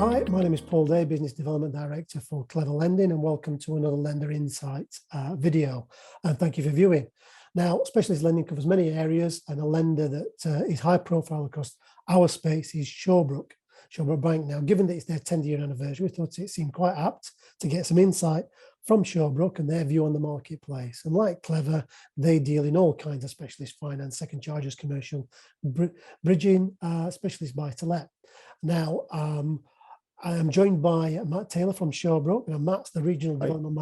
Hi, my name is Paul Day, Business Development Director for Clever Lending, and welcome to another Lender Insights video. And thank you for viewing. Now, specialist lending covers many areas, and a lender that is high profile across our space is Shawbrook Bank. Now, given that it's their 10th-year anniversary, we thought it seemed quite apt to get some insight from Shawbrook and their view on the marketplace. And like Clever, they deal in all kinds of specialist finance, second charges, commercial, bridging, specialist buy-to-let. Now, I am joined by Matt Taylor from Shawbrook, and Matt's the Regional Development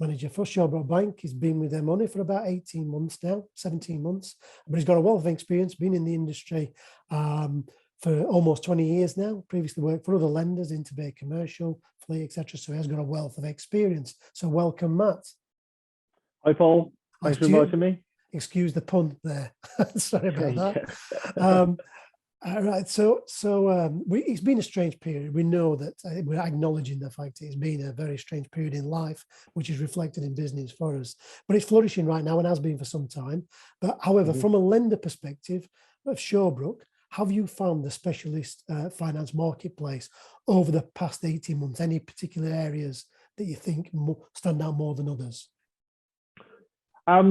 Manager for Shawbrook Bank. He's been with them only for about 18 months now, 17 months, but he's got a wealth of experience, been in the industry for almost 20 years now, previously worked for other lenders, Interbay Commercial, Fleet, etc. So he has got a wealth of experience. So welcome, Matt. Hi, Paul. Thanks for inviting me. Excuse the pun there. Sorry about that. Right, so it's been a strange period. We know that we're acknowledging the fact it's been a very strange period in life, which is reflected in business for us. But it's flourishing right now and has been for some time. But however, from a lender perspective of Shawbrook, have you found the specialist finance marketplace over the past 18 months? Any particular areas that you think stand out more than others?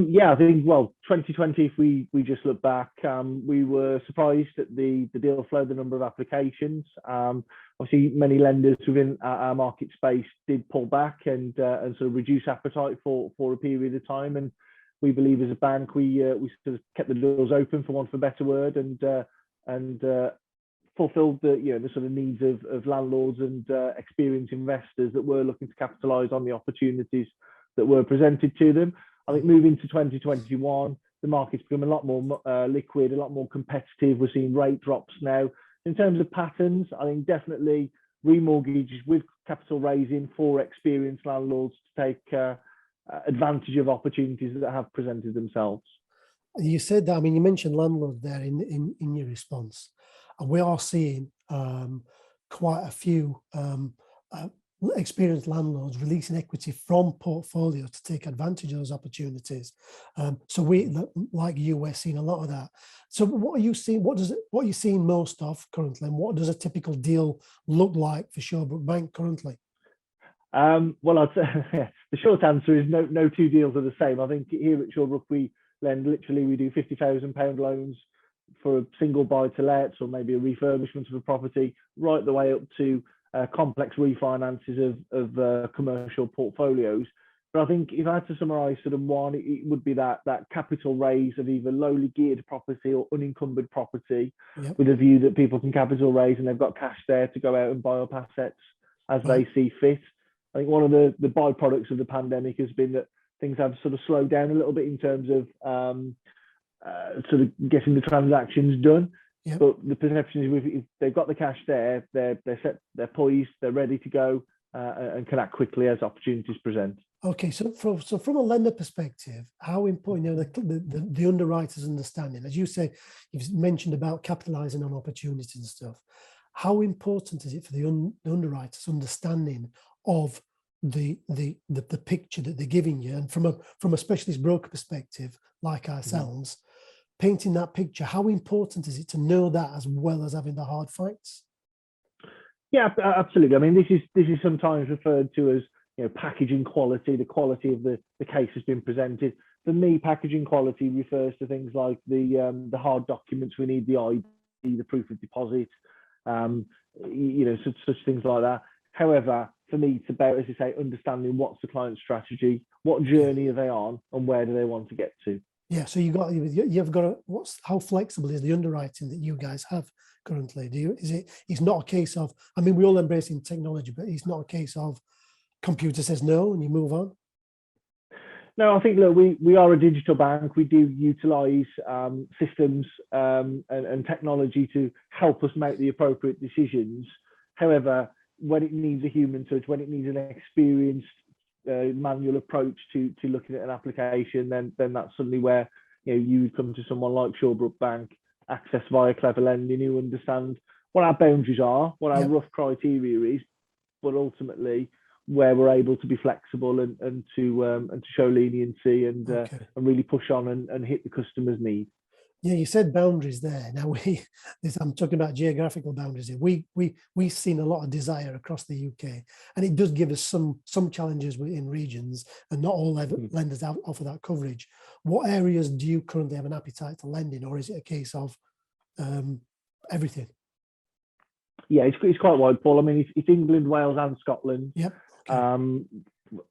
Yeah, I think, 2020, if we just look back, we were surprised at the deal flow, the number of applications. Obviously, many lenders within our market space did pull back and sort of reduce appetite for a period of time. And we believe as a bank, we sort of kept the doors open, for want of a better word, and fulfilled the sort of needs of landlords and experienced investors that were looking to capitalise on the opportunities that were presented to them. I think moving to 2021, the market's become a lot more liquid, a lot more competitive. We're seeing rate drops now. In terms of patterns, I think definitely remortgages with capital raising for experienced landlords to take advantage of opportunities that have presented themselves. You said that, I mean, you mentioned landlords there in your response. And we are seeing quite a few experienced landlords releasing equity from portfolios to take advantage of those opportunities. So we, like you, we're seeing a lot of that. So what are you seeing? What are you seeing most of currently, and what does a typical deal look like for Shawbrook Bank currently? Well, I'd say the short answer is no two deals are the same. I think here at Shawbrook we lend, literally we do £50,000 loans for a single buy-to-let or maybe a refurbishment of a property, right the way up to complex refinances of commercial portfolios. But I think if I had to summarise sort of one, it would be that capital raise of either lowly geared property or unencumbered property, with a view that people can capital raise and they've got cash there to go out and buy up assets as they see fit. I think one of the byproducts of the pandemic has been that things have sort of slowed down a little bit in terms of sort of getting the transactions done. Yep. But the perception is if they've got the cash there, they're set, they're poised, they're ready to go and can act quickly as opportunities present. Okay, so from a lender perspective, how important, the underwriter's understanding, as you say, you've mentioned about capitalising on opportunities and stuff. How important is it for the underwriter's understanding of the picture that they're giving you, and from a specialist broker perspective, like ourselves? Painting that picture, how important is it to know that as well as having the hard facts? Yeah, absolutely. I mean, this is sometimes referred to as packaging quality. The quality of the case has been presented. For me, packaging quality refers to things like the hard documents we need, the ID, the proof of deposit, such things like that. However, for me, it's about, as you say, understanding what's the client's strategy, what journey are they on, and where do they want to get to. Yeah, so you've got how flexible is the underwriting that you guys have currently? It's not a case of, I mean, we're all embracing technology, but it's not a case of computer says no and you move on. No, I think, look, we are a digital bank. We do utilise systems and technology to help us make the appropriate decisions. However, when it needs a human touch, when it needs an experienced manual approach to looking at an application, then that's suddenly where you would come to someone like Shawbrook Bank, access via Clever Lending, who understand what our boundaries are, what our rough criteria is, but ultimately where we're able to be flexible and to show leniency and really push on and hit the customer's need. Yeah, you said boundaries there. Now I'm talking about geographical boundaries here. We've seen a lot of desire across the UK, and it does give us some challenges within regions, and not all Mhm. lenders offer that coverage. What areas do you currently have an appetite to lend in, or is it a case of um, everything? Yeah, it's quite wide, Paul. I mean, it's England, Wales, and Scotland. Yep. Okay. Um,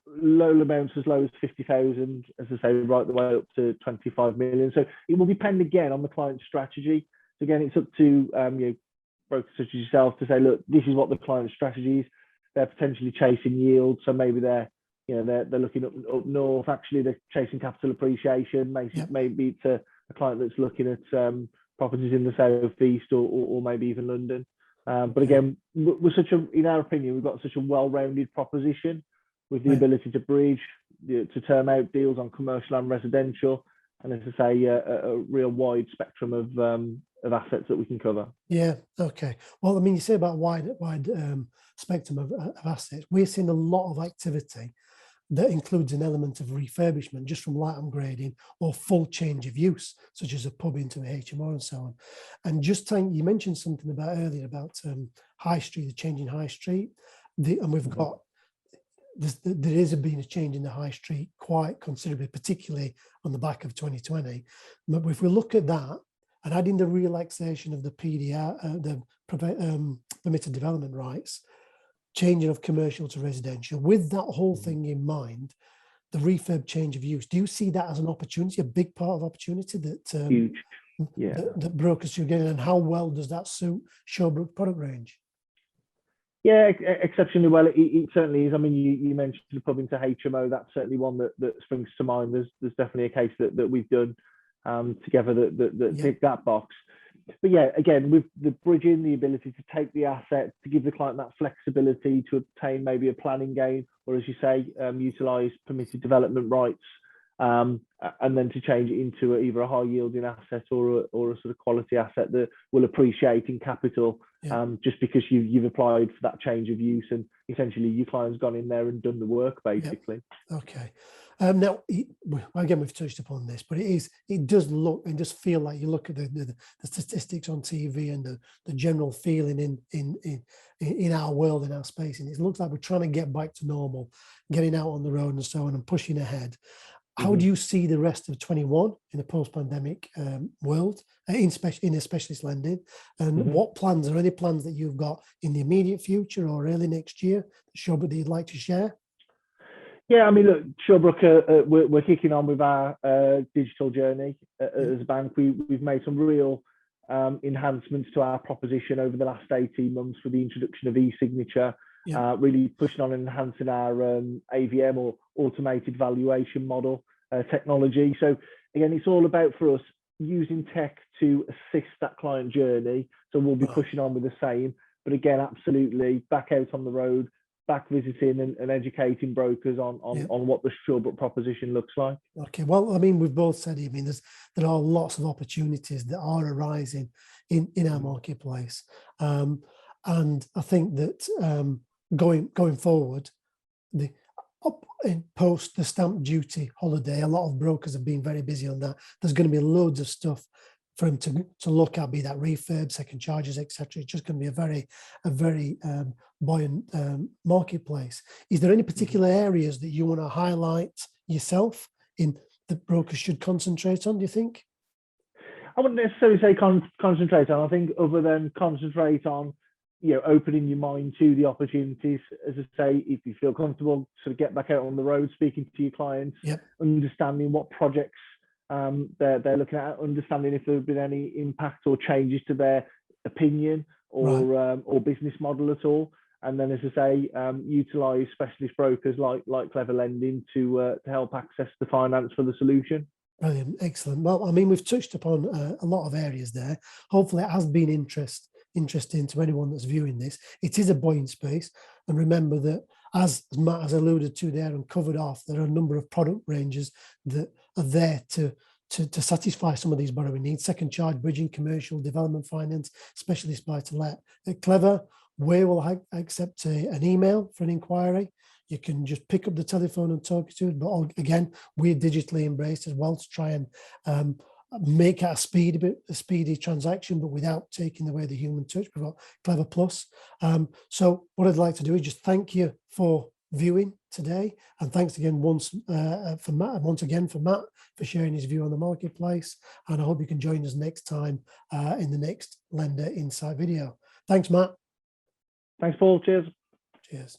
low amounts as low as 50,000, as I say, right the way up to 25 million. So it will depend again on the client's strategy. So again, it's up to brokers such as yourself to say, look, this is what the client's strategy is. They're potentially chasing yield, so maybe they're looking up north. Actually, they're chasing capital appreciation. Yep. Maybe it's a client that's looking at properties in the southeast or maybe even London. But again, in our opinion, we've got such a well-rounded proposition with the Right. ability to bridge, to term out deals on commercial and residential, and as I say, a real wide spectrum of assets that we can cover. Yeah. Okay. Well, I mean, you say about wide spectrum of assets. We're seeing a lot of activity that includes an element of refurbishment, just from light upgrading or full change of use, such as a pub into a HMO and so on. And just you mentioned something about earlier about high street, the change in high street, and we've got there is been a change in the high street quite considerably, particularly on the back of 2020. But if we look at that and adding the relaxation of the PDR, the permitted development rights, changing of commercial to residential, with that whole thing in mind, the refurb change of use, do you see that as an opportunity, a big part of opportunity that Huge, yeah. that brokers should get in, and how well does that suit Shawbrook product range? Yeah, exceptionally well. It certainly is. I mean, you mentioned the pub into HMO. That's certainly one that springs to mind. There's definitely a case that we've done together that tick that box. But yeah, again, with the bridging, the ability to take the asset, to give the client that flexibility to obtain maybe a planning gain, or as you say, utilize permitted development rights, and then to change it into either a high yielding asset or a sort of quality asset that will appreciate in capital, just because you've applied for that change of use, and essentially your client's gone in there and done the work basically. Okay. Now, again, we've touched upon this, but it does look and does feel like you look at the statistics on TV and the general feeling in our world, in our space, and it looks like we're trying to get back to normal, getting out on the road and so on, and pushing ahead. How do you see the rest of 21 in a post-pandemic world, in a specialist lending? And what plans, are any plans that you've got in the immediate future or early next year, that you'd like to share? Yeah, I mean, look, Shawbrook, we're kicking on with our digital journey as a bank. We've made some real enhancements to our proposition over the last 18 months with the introduction of e-signature, really pushing on and enhancing our AVM, or automated valuation model technology. So again, it's all about, for us, using tech to assist that client journey. So we'll be pushing on with the same, but again, absolutely back out on the road, back visiting and educating brokers on what the Shawbrook proposition looks like. Okay, well, I mean, we've both said, I mean, there are lots of opportunities that are arising in our marketplace, and I think that going forward, in post the stamp duty holiday, a lot of brokers have been very busy on that. There's going to be loads of stuff for him to look at, be that refurb, second charges, etc. It's just going to be a very buoyant marketplace. Is there any particular areas that you want to highlight yourself in that brokers should concentrate on, do you think? I wouldn't necessarily say concentrate on. I think other than concentrate on, opening your mind to the opportunities. As I say, if you feel comfortable, sort of get back out on the road, speaking to your clients, understanding what projects they're looking at, understanding if there have been any impact or changes to their opinion or business model at all. And then, as I say, utilize specialist brokers like Clever Lending to help access the finance for the solution. Brilliant, excellent. Well, I mean, we've touched upon a lot of areas there. Hopefully it has been interesting to anyone that's viewing this. It is a buoyant space, and remember that, as Matt has alluded to there and covered off, there are a number of product ranges that are there to satisfy some of these borrowing needs: second charge, bridging, commercial, development finance, specialist buy-to-let. At Clever, we will accept an email for an inquiry. You can just pick up the telephone and talk to it. But again, we're digitally embraced as well to try and make it a speedy transaction, but without taking away the human touch. We've got Clever Plus. So what I'd like to do is just thank you for viewing today, and thanks again once again for Matt for sharing his view on the marketplace. And I hope you can join us next time in the next Lender Insight video. Thanks, Matt. Thanks, Paul. Cheers. Cheers.